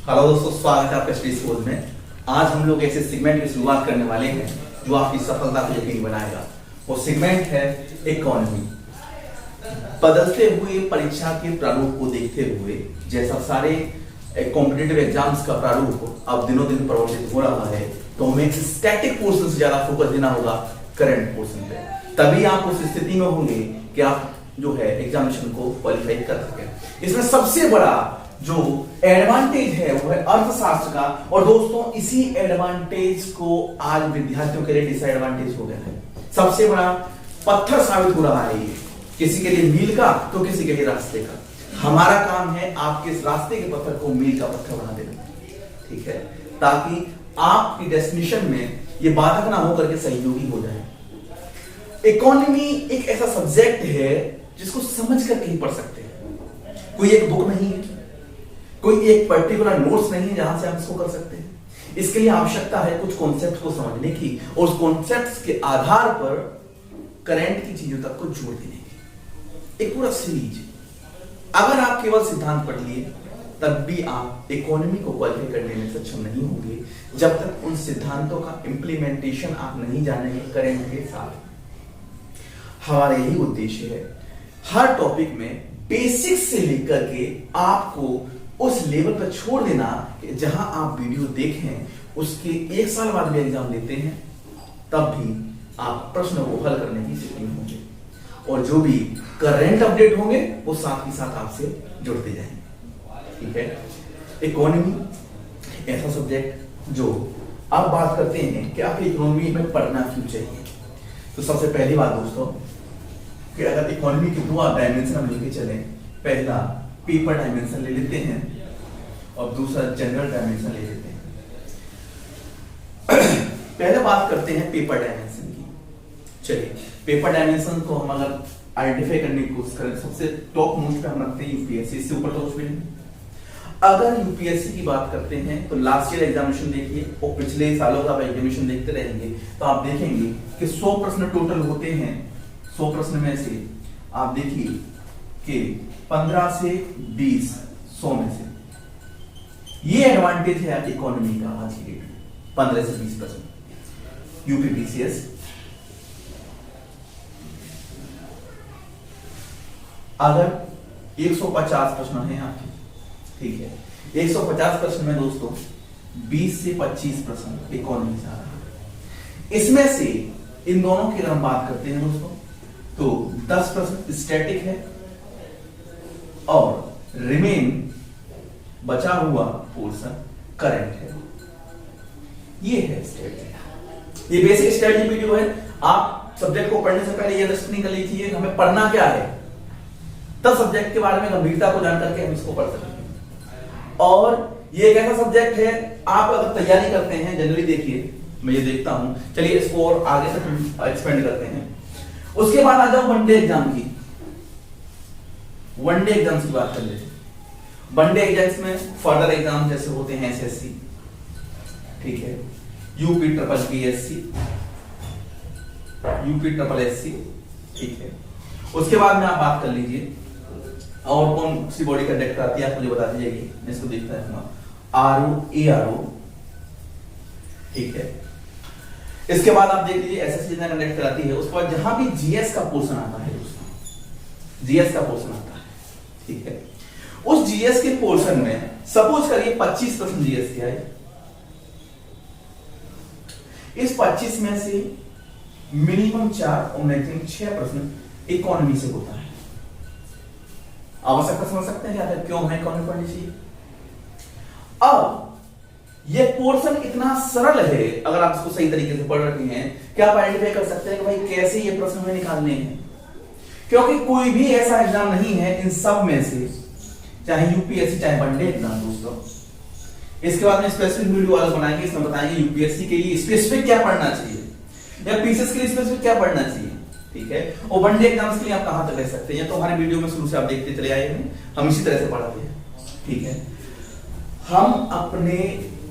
Hello दोस्तों, स्वागत है आपका स्टडी स्कूल में। आज हम लोग ऐसे सेगमेंट की शुरुआत करने वाले हैं जो आपकी सफलता को यकीनी बनाएगा। वो सेगमेंट है इकोनॉमी। बदलते हुए परीक्षा के प्रारूप को देखते हुए, जैसा सारे कॉम्पिटिटिव एग्जाम्स का प्रारूप अब दिनों दिन परिवर्तित हो रहा है, तो हमें स्टैटिक पोर्शन से ज्यादा फोकस देना होगा करंट पोर्शन पे। तभी आप उस स्थिति में होंगे कि आप जो है एग्जामिनेशन को क्वालिफाई कर सके। इसमें सबसे बड़ा जो एडवांटेज है वो है अर्थशास्त्र का, और दोस्तों इसी एडवांटेज को आज विद्यार्थियों के लिए डिसएडवांटेज हो गया है। सबसे बड़ा पत्थर साबित हो रहा है ये, किसी के लिए मील का तो किसी के लिए रास्ते का। हमारा काम है आपके इस रास्ते के पत्थर को मील का पत्थर बना देना, ठीक है, ताकि आपकी डेस्टिनेशन में ये बाधक ना होकर के सहयोगी हो जाए। इकोनॉमी एक ऐसा सब्जेक्ट है जिसको समझ करके ही पढ़ सकते हैं। कोई एक बुक नहीं है, कोई एक पर्टिकुलर नोट्स नहीं है जहां से हम इसको कर सकते हैं। इसके लिए आवश्यकता है कुछ कॉन्सेप्ट को समझने की, और उस कॉन्सेप्ट्स के आधार पर करंट की चीजों तक को जोड़ देने की एक पूरा सीरीज। अगर आप केवल सिद्धांत पढ़ लिए तब भी आप इकोनॉमी को क्वालिफाई करने में सक्षम नहीं होंगे, जब तक उन सिद्धांतों का इंप्लीमेंटेशन आप नहीं जानेंगे करंट के साथ। हमारा यही उद्देश्य है, हर टॉपिक में बेसिक से लेकर के आपको उस लेवल पर छोड़ देना कि जहां आप वीडियो देखें उसके एक साल बाद भी एग्जाम देते हैं, तब भी आप प्रश्न को हल करने की स्थिति में होंगे, और जो भी करंट अपडेट होंगे वो साथ ही साथ आपसे जुड़ते जाएंगे, ठीक है। इकोनॉमी ऐसा सब्जेक्ट जो आप बात करते हैं कि आप इकोनॉमी में पढ़ना क्यों चाहिए। तो सबसे पहली बात दोस्तों कि अगर इकोनॉमी के दो डायमेंशन हम लेके चलें, पहला पेपर डायमेंशन ले लेते हैं और दूसरा जनरल डायमेंशन ले लेते हैं। पहले बात करते हैं पेपर डायमेंशन की। चलिए, पेपर डायमेंशन को हम अगर आइडेंटिफाई करने की कोशिश करें, सबसे टॉप मोस्ट पे हम रखते हैं यूपीएससी, इससे ऊपर तो कुछ भी नहीं। अगर यूपीएससी की बात करते हैं तो लास्ट ईयर एग्जामिनेशन देखिए और पिछले सालों का एग्जामिनेशन देखते रहेंगे तो आप देखेंगे कि 100 प्रश्न टोटल होते हैं। 100 प्रश्न में से आप देखिए कि 15 से 20 100 में से, ये एडवांटेज है इकोनॉमी का आज की डेट में। 15 से 20% यूपीपीसीएस, अगर 150 प्रश्न है आपके, ठीक है, 150 प्रश्न में दोस्तों 20 से 25 प्रश्न इकोनॉमी से आ रहा है। इसमें से इन दोनों की अगर हम बात करते हैं दोस्तों तो 10 प्रश्न स्टैटिक है और रिमेन बचा हुआ पोर्शन करंट है। ये है स्ट्रेटजी, ये बेसिक स्ट्रेटजी वीडियो है। आप सब्जेक्ट को पढ़ने से पहले ये अंडरस्टैंडिंग कर लीजिए हमें पढ़ना क्या है, तब सब्जेक्ट के बारे में गंभीरता को जान करके हम इसको पढ़ सकेंगे। और ये एक ऐसा सब्जेक्ट है, आप अगर तैयारी करते हैं, जनरली देखिए मैं ये देखता हूं, चलिए इसको और आगे तक एक्सपेंड करते हैं। उसके बाद आ जाओ वनडे एग्जाम की। वनडे एग्जाम की बात कर लेते हैं। वनडे एग्जाम्स में फर्दर एग्जाम जैसे होते हैं एसएससी, ठीक है, UP triple PSC, UP triple SC, ठीक है। उसके बाद में आप बात कर लीजिए और कौन सी बॉडी कंडक्ट कराती है, आप मुझे बता दीजिएगी, मैं इसको देखता रहूंगा। आरओ, एआरओ, ठीक है। इसके बाद आप देख लीजिए एसएससी जितना कंडक्ट कराती है। उसके बाद जहां भी जीएस का पोर्शन आता है दोस्तों, जीएस का पोर्शन आता है, ठीक है, उस जीएस के पोर्शन में सपोज करिए 25% जीएस के आए। इस 25 में से मिनिमम 4 और मैक्सिमम 6 प्रश्न इकोनॉमी से होता है। आवश्यकता समझ सकते हैं क्या, क्यों हमें इकोनॉमी पढ़नी चाहिए। अब ये पोर्शन इतना सरल है, अगर आप इसको सही तरीके से पढ़ रहे हैं कि आप आइडेंटिफाई कर सकते हैं कि भाई कैसे ये प्रश्न हमें निकालने हैं, क्योंकि कोई भी ऐसा एग्जाम नहीं है इन सब में से, चाहे यूपीएससी चाहे वनडे एग्जाम दोस्तों। इसके बाद में स्पेसिफिक वीडियो अलग बनाएंगे, इसमें बताएंगे यूपीएससी के लिए स्पेसिफिक क्या पढ़ना चाहिए या पीसीएस के लिए स्पेसिफिक क्या पढ़ना चाहिए, ठीक है। और वनडे एग्जाम्स के लिए आप कहां तक रह सकते हैं, तो हमारे वीडियो में शुरू से आप देखते चले आए हैं, हम इसी तरह से पढ़ाते हैं, ठीक है। हम अपने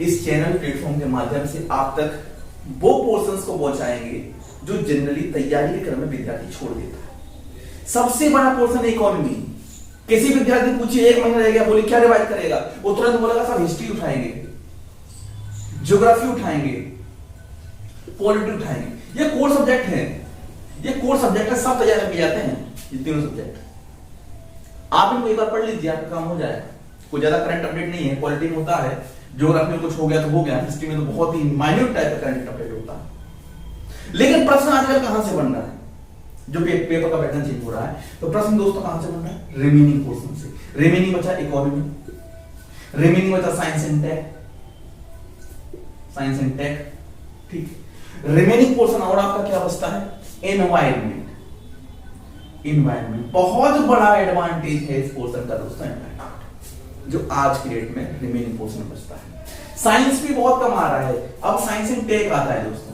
इस चैनल प्लेटफॉर्म के माध्यम से आप तक वो पोर्शंस को पहुंचाएंगे जो जनरली तैयारी के क्रम में विद्यार्थी छोड़ देता है। सबसे बड़ा पोर्शन इकोनॉमी, किसी विद्यार्थी पूछिए 1 महीना रह गया, बोले क्या रिवाइज करेगा, वो तुरंत बोलेगा सर हिस्ट्री उठाएंगे, ज्योग्राफी उठाएंगे, पॉलिटी उठाएंगे। ये कोर सब्जेक्ट है, ये कोर सब्जेक्ट है, सब तैयार किए जाते हैं ये तीनों सब्जेक्ट। आप इनको एक बार पढ़ लीजिए, आपका काम हो जाएगा। कोई ज्यादा करंट अपडेट नहीं है, पॉलिटी में होता है, ज्योग्राफी में कुछ हो गया तो हो गया, हिस्ट्री में तो बहुत ही माइन्यूट टाइप का करंट अपडेट होता है। लेकिन प्रश्न आजकल कहां से बन रहा है, जो पेपर का पैटर्न चेंज हो रहा है, तो प्रश्न दोस्तों कहां से बन रहा है, रिमेनिंग पोर्शन से। रिमेनिंग बचा इकोनॉमी, रिमेनिंग बचा science and tech, science and tech, ठीक। रिमेनिंग पोर्शन और आपका क्या बचता है, एनवायरमेंट। इन्वायरमेंट बहुत बड़ा एडवांटेज है इस पोर्शन का दोस्तों, एनवायरमेंट जो आज की डेट में रिमेनिंग पोर्शन बचता है। साइंस भी बहुत कम आ रहा है, अब साइंस एंड टेक आता है दोस्तों,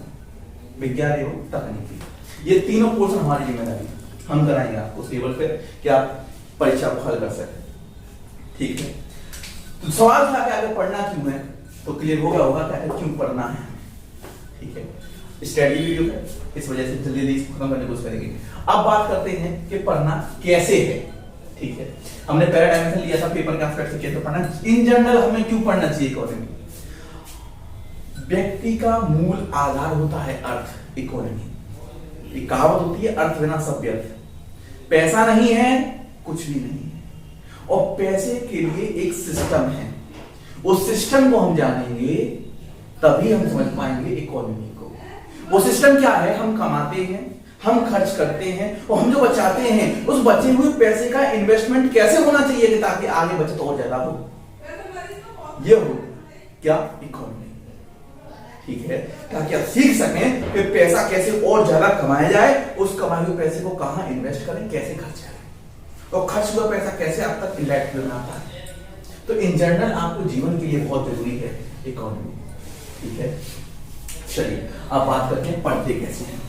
विज्ञान एवं तकनीकी। ये तीनों पोर्शन हमारी जिम्मेदारी है, हम कराएंगे आपको उस लेवल पे कि आप परीक्षा को हल कर सकें, ठीक है। तो सवाल था कि आगे पढ़ना क्यों है, तो क्लियर हो गया होगा कि क्यों पढ़ना है, ठीक है। स्टडी वीडियो है, इस वजह से जल्दी जल्दी इसको खत्म करने की कोशिश करेंगे। अब बात करते हैं कि पढ़ना कैसे है, ठीक है। हमने पहला डायमेंशन लिया था पेपर के एस्पेक्ट से, कैसे पढ़ना, इन जनरल हमें क्यों पढ़ना चाहिए इकोनॉमी। व्यक्ति का मूल आधार होता है अर्थ, इकोनॉमी। एक कहावत होती है, अर्थ बिना सब व्यर्थ। पैसा नहीं है कुछ भी नहीं है, और पैसे के लिए एक सिस्टम है, उस सिस्टम को हम जानेंगे तभी हम समझ पाएंगे इकोनॉमी को। वो सिस्टम क्या है, हम कमाते हैं, हम खर्च करते हैं, और हम जो बचाते हैं उस बचे हुए पैसे का इन्वेस्टमेंट कैसे होना चाहिए ताकि आगे बचत और ज्यादा हो, ये हो क्या, इकोनॉमी, ठीक है। ताकि आप सीख सकें कि पैसा कैसे और ज्यादा कमाया जाए, उस कमाए हुए पैसे को कहां इन्वेस्ट करें, कैसे खर्च करें, और खर्च हुआ पैसा कैसे आप तक इम्पैक्ट में आता है। तो इन जनरल आपको जीवन के लिए बहुत जरूरी है इकोनॉमी, ठीक है। चलिए अब बात करते हैं पढ़ते कैसे हैं,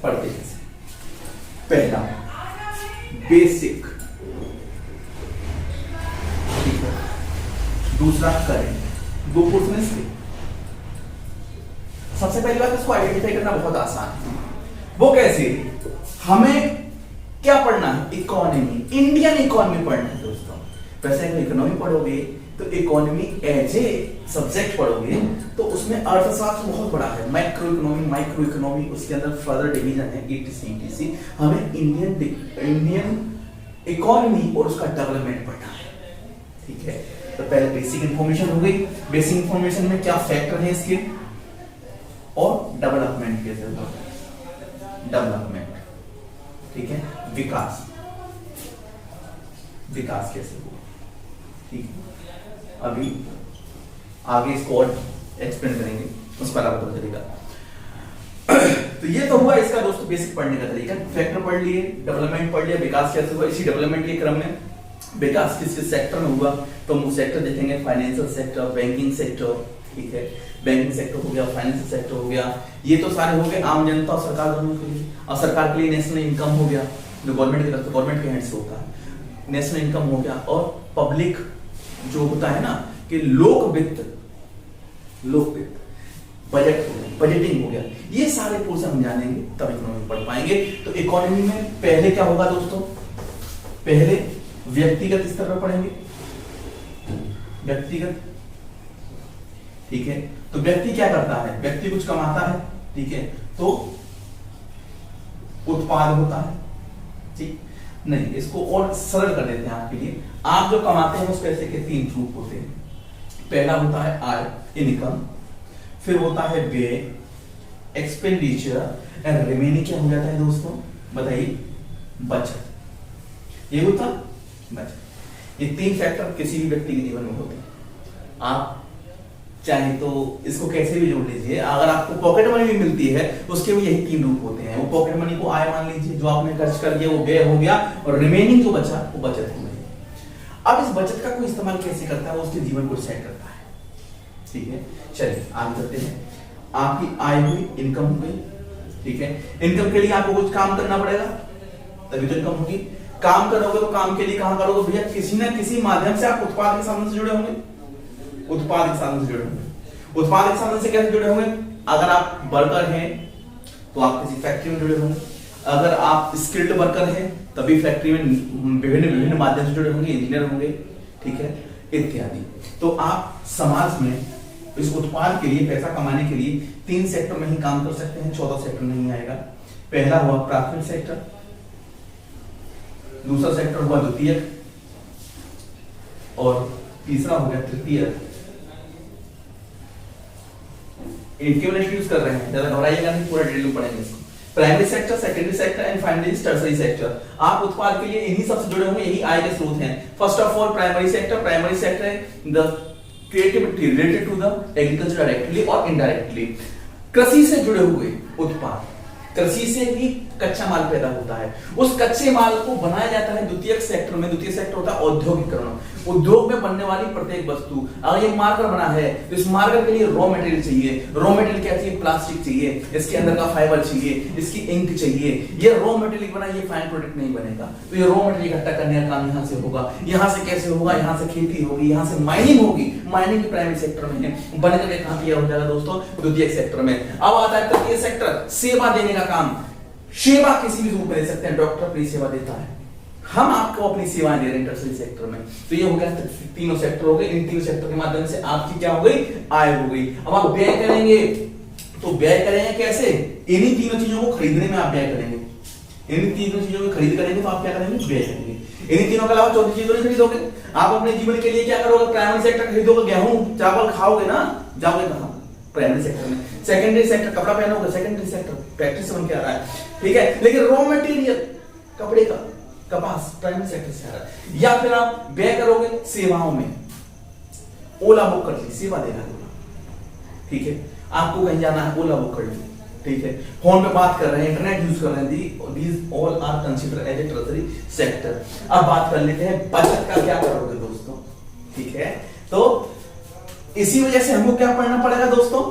पढ़ते कैसे। पहला बेसिक, ठीक है। दूसरा करेंट, दो पोर्शन इसके। सबसे पहली बात इसको आइडेंटिफाई करना बहुत आसान है। वो कैसे, हमें क्या पढ़ना है, इकोनॉमी, इंडियन इकोनॉमी पढ़ना है दोस्तों। वैसे अगर इकोनॉमी पढ़ोगे तो इकोनॉमी एज ए सब्जेक्ट पढ़ोगे तो उसमें अर्थशास्त्र बहुत बड़ा है, मैक्रो इकोनॉमी, माइक्रो इकोनॉमी, उसके अंदर फर्दर डिवीजन है, ETC। हमें इंडियन इकोनॉमी और उसका डेवलपमेंट पढ़ना है, ठीक है। तो पहले बेसिक इंफॉर्मेशन हो गई। बेसिक इंफॉर्मेशन में क्या फैक्टर है इसके, और डेवलपमेंट कैसे होगा, डेवलपमेंट, ठीक है। विकास, विकास कैसे होगा, ठीक है। अभी आगे इसको और एक्सप्लेन करेंगे, उस पर आपको पता चलेगा। तो ये तो हुआ इसका दोस्तों बेसिक पढ़ने का तरीका। फैक्टर पढ़ लिए, डेवलपमेंट पढ़ लिया, विकास कैसे हुआ। इसी डेवलपमेंट के क्रम में विकास किस किस सेक्टर में हुआ, तो हम सेक्टर देखेंगे, फाइनेंशियल सेक्टर, बैंकिंग सेक्टर, ठीक है। बैंकिंग सेक्टर हो गया, फाइनेंशियल सेक्टर हो गया, ये तो सारे हो गए आम जनता और सरकार दोनों के लिए। और सरकार के लिए नेशनल इनकम हो गया, जो गवर्नमेंट की तरफ से, गवर्नमेंट के हैंड से होता है, नेशनल इनकम हो गया। और पब्लिक जो होता है ना कि लोक वित्त, बजट हो गया, बजटिंग हो गया, ये सारे पोर्शन हम जानेंगे तब इकोनॉमी पढ़ पाएंगे। तो इकोनॉमी में पहले क्या होगा दोस्तों, पहले व्यक्तिगत स्तर पर पढ़ेंगे, व्यक्तिगत, ठीक है। तो व्यक्ति क्या करता है, व्यक्ति कुछ कमाता है, ठीक है, तो उत्पाद होता है, ठीक। नहीं, इसको और सरल कर देते हैं आपके लिए। आप जो कमाते हैं उस पैसे के 3 रूप होते हैं। पहला होता है आय, इनकम, फिर होता है व्यय, एक्सपेंडिचर, एंड रिमेनिंग क्या हो जाता है दोस्तों, बताइए, बचत। ये होता बचत। ये 3 फैक्टर किसी भी व्यक्ति के जीवन में होते हैं। आप चाहे तो इसको कैसे भी जोड़ लीजिए, अगर आपको पॉकेट मनी भी मिलती है उसके भी यही 3 रूप होते हैं। वो पॉकेट मनी को आय मान लीजिए, जो आपने खर्च कर दिया वो व्यय हो गया, और रिमेनिंग जो बचा वो बचत हो गई। अब इस बचत का कोई इस्तेमाल कैसे करता है, वो उसके जीवन को सेट करता है, ठीक है। चलिए आगे करते हैं। आपकी आय हुई, इनकम हो गई, ठीक है। इनकम के लिए आपको कुछ काम करना पड़ेगा तभी तो इनकम होगी। काम करोगे तो काम के लिए कहां करोगे भैया, किसी ना किसी माध्यम से आप उत्पाद के साधन से जुड़े होंगे, उत्पाद के साधन से जुड़े होंगे। उत्पाद के साधन से कैसे जुड़े होंगे, अगर आप वर्कर हैं तो आप किसी फैक्ट्री में जुड़े होंगे, अगर आप स्किल्ड वर्कर हैं तभी फैक्ट्री में विभिन्न विभिन्न माध्यम से जुड़े होंगे, इंजीनियर होंगे, ठीक है, इत्यादि। तो आप समाज में इस उत्पाद के लिए पैसा कमाने के लिए 3 सेक्टर में ही काम कर सकते हैं, 14 सेक्टर नहीं आएगा। पहला हुआ प्राथमिक सेक्टर, दूसरा सेक्टर हुआ द्वितीयक, और तीसरा हो गया तृतीयक। इनके यूज कर रहे हैं, ज्यादा घबराइएगा नहीं, पूरा डिटेल में पढ़ेंगे इसको। Primary sector, secondary sector and finally tertiary sector. आप उत्पाद के लिए इन्हीं सबसे जुड़े होंगे, यही आय के स्रोत हैं। First of all primary sector, primary sector है the creativity related to the agriculture directly और इनडायरेक्टली। कृषि से जुड़े हुए उत्पाद, कृषि से ही कच्चा माल पैदा होता है, उस कच्चे माल को बनाया जाता है द्वितीयक सेक्टर में। द्वितीय सेक्टर होता है औद्योगिकरण, उद्योग में बनने वाली प्रत्येक वस्तु। अगर ये मार्कर बना है तो इस मार्कर के लिए रॉ मटेरियल चाहिए। रॉ मटेरियल क्या चाहिए? प्लास्टिक चाहिए, इसके अंदर का फाइबर चाहिए, इसकी इंक चाहिए। ये रॉ मटेरियल बना, ये फाइन प्रोडक्ट नहीं बनेगा। तो ये रॉ मटेरियल इकट्ठा करने का काम यहाँ से होगा। यहाँ से कैसे होगा? यहाँ से खेती होगी, यहाँ से माइनिंग होगी। माइनिंग प्राइमरी सेक्टर में है, बन करके कहां तैयार हो जाएगा दोस्तों? द्वितीयक सेक्टर में। अब आता है तृतीय सेक्टर, सेवा देने का काम। सेवा किसी भी रूप में दे सकते हैं, डॉक्टर अपनी सेवा देता है, हम आपको अपनी सेवाएं दे रहे हैं टर्सरी सेक्टर में। तो ये हो गया तीनों सेक्टर हो गए। इन तीनों सेक्टर के माध्यम से आपकी क्या हो गई? आय हो गई। अब आप व्यय करेंगे, तो व्यय करेंगे कैसे? इन्हीं तीनों चीजों को खरीदने में आप व्यय करेंगे। इन्हीं तीनों चीजों को खरीद करेंगे तो आप क्या करेंगे? व्यय करेंगे। इन्हीं तीनों के अलावा चौथी चीज नहीं खरीदोगे। आप अपने जीवन के लिए क्या करोगे? प्राइमरी सेक्टर खरीदोगे, गेहूं चावल खाओगे ना, जाओगे कहां? प्राइमरी सेक्टर में। सेकेंडरी सेक्टर कपड़ा पहनोगे, सेकेंडरी सेक्टर फैक्ट्री से बन के आ रहा है, ठीक है। लेकिन रॉ मटेरियल कपड़े का, कपास, प्राइमरी सेक्टर से आ रहा है। या फिर आप व्यय करोगे सेवाओं में, ओला बुक कर ली, सेवा देना, ठीक है। आपको कहीं जाना है, ओला बुक कर ली, ठीक है। फोन पे बात कर रहे हैं, इंटरनेट यूज कर रहे हैं, these all are consider as a tertiary sector. अब बात कर लेते हैं बचत का क्या करोगे दोस्तों, ठीक है। तो इसी वजह से हमको क्या पढ़ना पड़ेगा दोस्तों?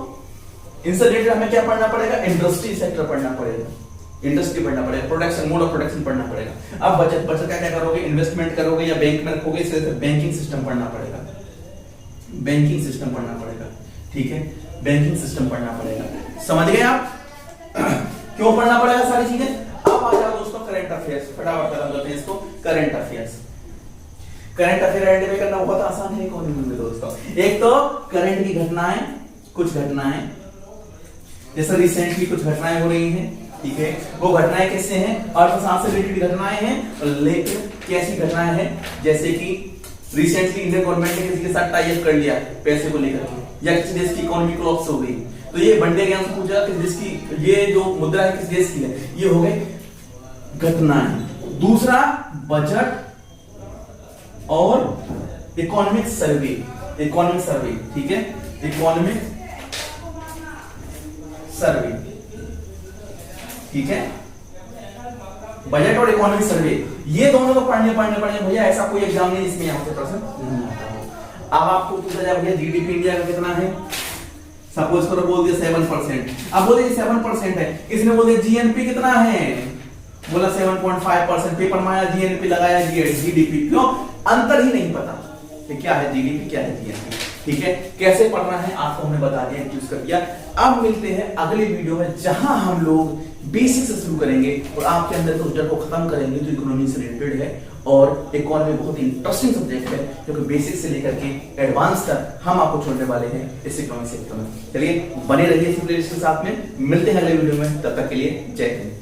इनसे रिलेटेड हमें क्या पढ़ना पड़ेगा? इंडस्ट्री सेक्टर पढ़ना पड़ेगा, इंडस्ट्री पढ़ना पड़ेगा, प्रोडक्शन, मोड ऑफ प्रोडक्शन पढ़ना पड़ेगा। अब बचत, बचत का क्या करोगे? इन्वेस्टमेंट करोगे या बैंक में रखोगे, इससे बैंकिंग सिस्टम पढ़ना पड़ेगा, बैंकिंग सिस्टम पढ़ना पड़ेगा, ठीक है। बैंकिंग सिस्टम पढ़ना पड़ेगा, समझ गए आप? क्यों पढ़ना पड़ेगा सारी चीजें? अब आ जाओ दोस्तों करंट अफेयर्स, फटाफट खत्म करते हैं इसको। Current affairs, current affair identify करना बहुत आसान है इकोनॉमी में दोस्तों। एक तो करंट की घटनाएं, कुछ घटनाएं जैसे रिसेंटली कुछ घटनाएं हो रही हैं, ठीक है। वो घटनाएं कैसे हैं? अर्थशास्त्र से रिलेटेड घटनाएं हैं, लेकिन कैसी घटनाएं हैं? जैसे कि रिसेंटली इंडियन गवर्नमेंट ने किसी के साथ टाई अप कर लिया पैसे को लेकर के, या किसी देश की इकोनॉमी कोलैप्स हो गई, तो ये वनडे ज्ञान से पूछा किस देश की, ये जो मुद्रा है किस देश की है, ये हो गई घटनाएं। दूसरा बजट और इकोनॉमिक सर्वे, इकोनॉमिक सर्वे, ठीक है, इकोनॉमिक सर्वे, ठीक है। बजट और इकोनॉमिक सर्वे, ये दोनों तो पढ़ने भैया, ऐसा कोई एग्जाम नहीं जिसमें यहां से प्रश्न नहीं आता हो। अब आपको पूछा जाए भैया जीडीपी इंडिया का कितना है, सपोज करो बोल दिया 7%, अब बोले 7% है, किसने बोल दिया जीएनपी कितना है, बोला 7.5%, पेपर माया जीएनपी लगाया जीडीपी, क्यों? अंतर ही नहीं पता कि क्या है जीडीपी, क्या है जीएनपी, ठीक है। कैसे पढ़ना है आपको हमने बता दिया, यूज कर दिया। अब मिलते हैं अगले वीडियो में, जहां हम लोग बेसिक से शुरू करेंगे और आपके अंदर के डर को खत्म करेंगे जो इकोनॉमी से रिलेटेड है। और इकोनॉमी बहुत इंटरेस्टिंग सब्जेक्ट है क्योंकि बेसिक से लेकर के एडवांस तक हम आपको छोड़ने वाले हैं इस इकोनॉमिक सेक्टर में। चलिए बने रहिए इस प्लेलिस्ट के साथ में, मिलते हैं अगले वीडियो में, तब तक के लिए जय हिंद।